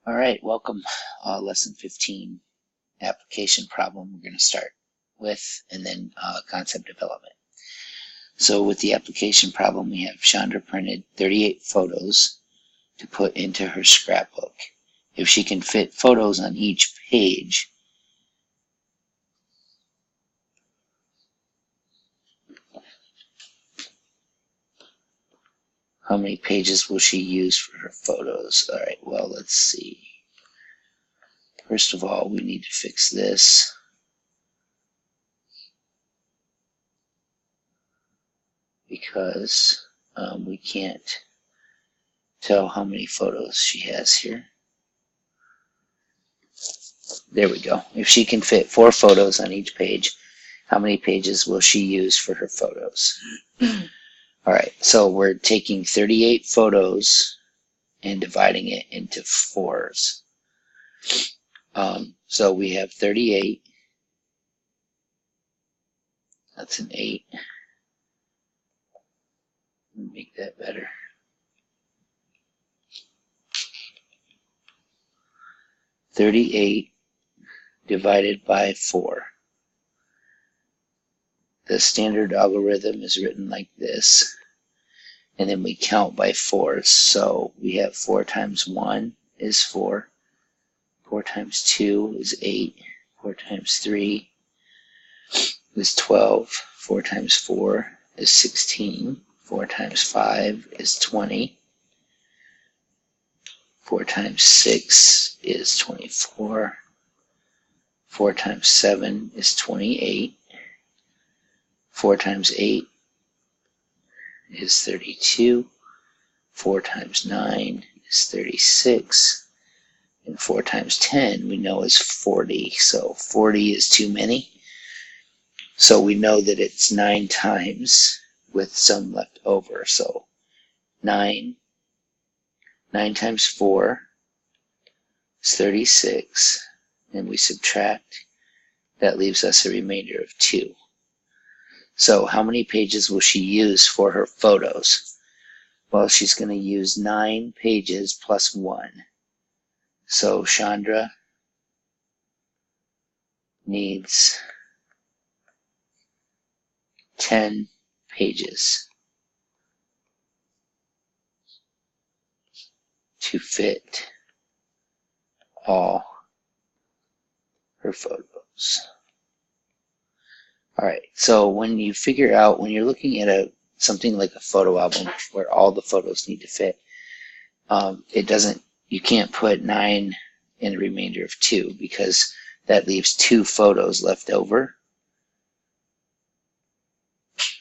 All right, welcome. Lesson 15, application problem we're going to start with, and then concept development. So with the application problem, we have Chandra printed 38 photos to put into her scrapbook. If she can fit photos on each page, how many pages will she use for her photos? All right, well, let's see. First of all, we need to fix this. Because we can't tell how many photos she has here. There we go. If she can fit 4 photos on each page, how many pages will she use for her photos? All right, so we're taking 38 photos and dividing it into 4s. So we have 38. That's an 8. Make that better. $38 divided by 4. The standard algorithm is written like this, and then we count by 4s. So we have 4 times 1 is 4, 4 times 2 is 8, 4 times 3 is 12, 4 times 4 is 16, 4 times 5 is 20, 4 times 6 is 24, 4 times 7 is 28, 4 times 8 is 32, 4 times 9 is 36, and 4 times 10 we know is 40, so 40 is too many. So we know that it's 9 times with some left over, so 9 times 4 is 36, and we subtract, that leaves us a remainder of 2. So how many pages will she use for her photos? Well, she's going to use 9 pages plus 1. So Chandra needs 10 pages to fit all her photos. All right, so when you figure out, when you're looking at something like a photo album where all the photos need to fit, you can't put 9 in a remainder of 2 because that leaves 2 photos left over.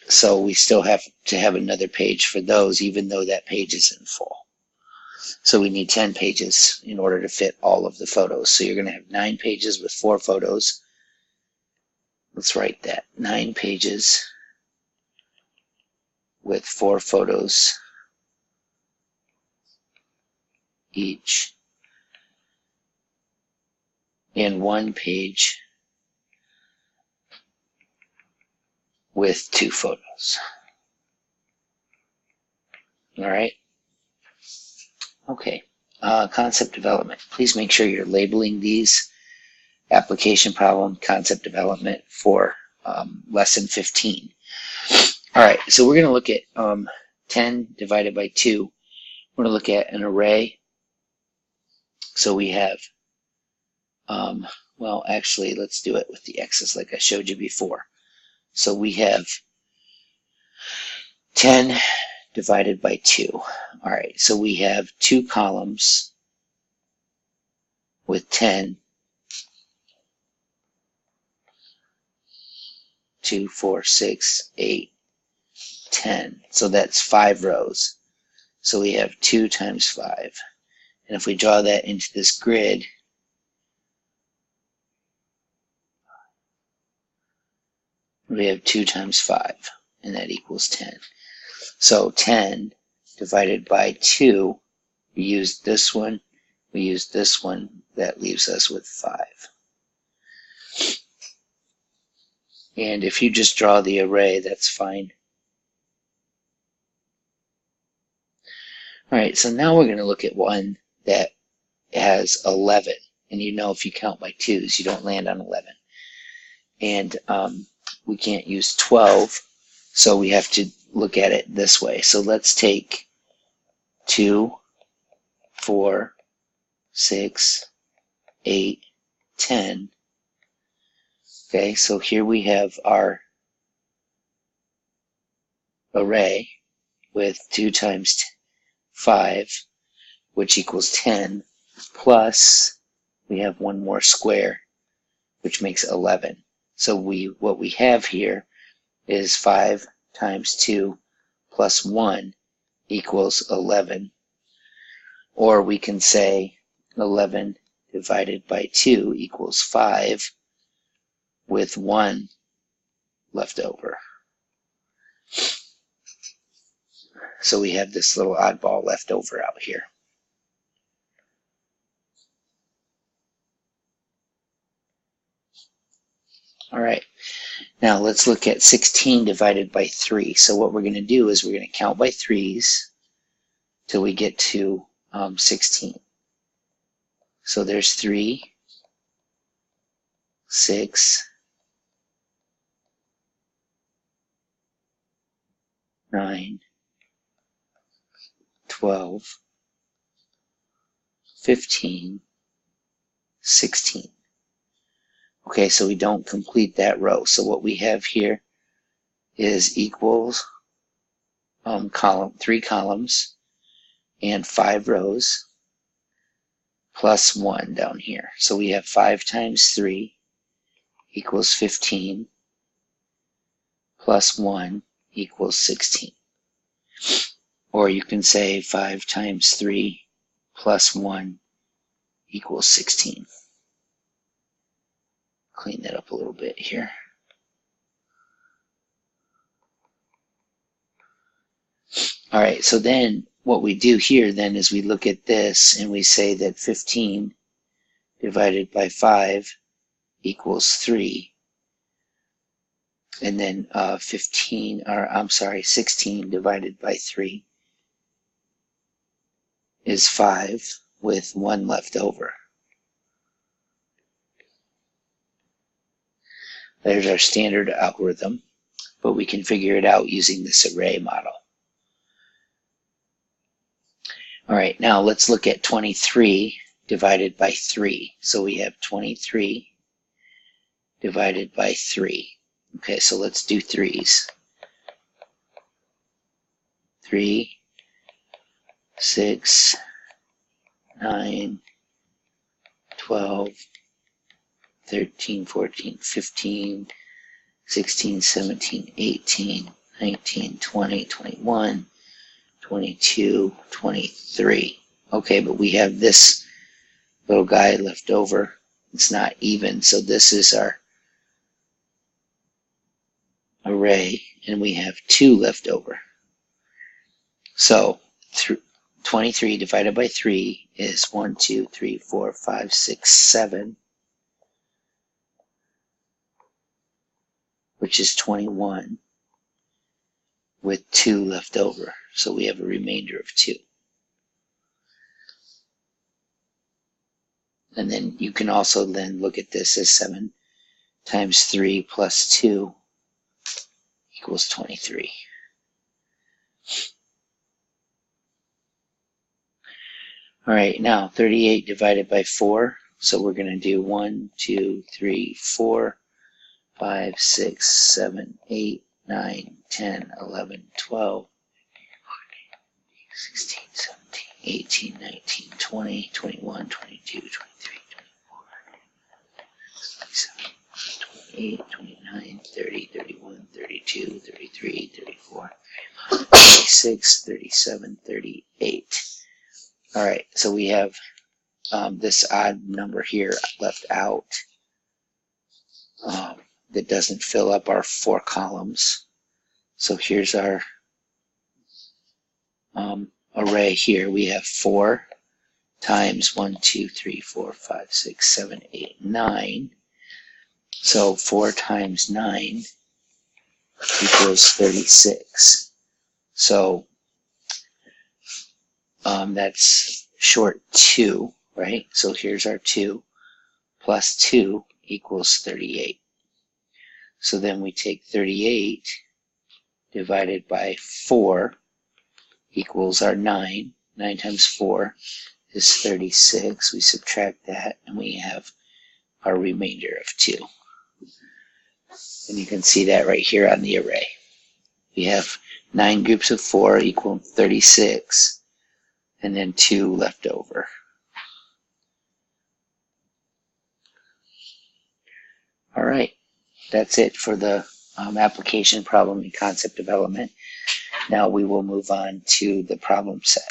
So we still have to have another page for those, even though that page isn't full. So we need 10 pages in order to fit all of the photos. So you're going to have 9 pages with 4 photos. Let's write that. 9 pages with 4 photos each, and 1 page with 2 photos. All right. Okay. Concept development. Please make sure you're labeling these application problem, concept development for lesson 15. All right. So we're going to look at 10 divided by 2. We're going to look at an array. So we have, well, actually, let's do it with the x's like I showed you before. So we have 10 divided by 2. All right, so we have 2 columns with 10, 2, 4, 6, 8, 10. So that's 5 rows. So we have 2 times 5. And if we draw that into this grid, we have 2 times 5, and that equals 10. So 10 divided by 2, we used this one, we used this one, that leaves us with 5. And if you just draw the array, that's fine. All right, so now we're going to look at one that has 11. And you know if you count by twos, you don't land on 11. And we can't use 12, so we have to look at it this way. So let's take 2, 4, 6, 8, 10. Okay, so here we have our array with 2 times 5, which equals 10, plus we have one more square, which makes 11. So what we have here is 5 times 2 plus 1 equals 11. Or we can say 11 divided by 2 equals 5 with 1 left over. So we have this little oddball left over out here. All right, now let's look at 16 divided by 3. So what we're going to do is we're going to count by threes till we get to 16. So there's 3, 6, 9, 12, 15, 16. Okay, so we don't complete that row. So what we have here is equals 3 columns and 5 rows plus 1 down here. So we have 5 times 3 equals 15 plus 1 equals 16. Or you can say 5 times 3 plus 1 equals 16. Clean that up a little bit here. All right, so then what we do here then is we look at this and we say that 15 divided by 5 equals 3. And then 16 divided by 3 is 5 with 1 left over. There's our standard algorithm, but we can figure it out using this array model. All right, now let's look at 23 divided by 3. So we have 23 divided by 3. Okay, so let's do threes. 3, 6, 9, 12, 13, 14, 15, 16, 17, 18, 19, 20, 21, 22, 23. Okay, but we have this little guy left over. It's not even, so this is our array, and we have 2 left over. So 23 divided by 3 is 1, 2, 3, 4, 5, 6, 7, which is 21, with 2 left over. So we have a remainder of 2. And then you can also then look at this as 7 times 3 plus 2 equals 23. All right, now 38 divided by 4. So we're going to do 1, 2, 3, 4, 5, 6, 7, 8, 9, 10, 11, 12, 16, 17, 18, 19, 20, 21, 22, 23, 24, 27, 28, 29, 30, 31, 32, 33, 34, 36, 37, 38. All right, so we have this odd number here left out that doesn't fill up our 4 columns. So here's our array here. We have 4 times 1, 2, 3, 4, 5, 6, 7, 8, 9. So 4 times 9 equals 36. So that's short 2, right? So here's our 2 plus 2 equals 38. So then we take 38 divided by 4 equals our 9. 9 times 4 is 36. We subtract that and we have our remainder of 2. And you can see that right here on the array. We have 9 groups of 4 equal 36, and then 2 left over. All right, that's it for the application, problem, and concept development. Now we will move on to the problem set.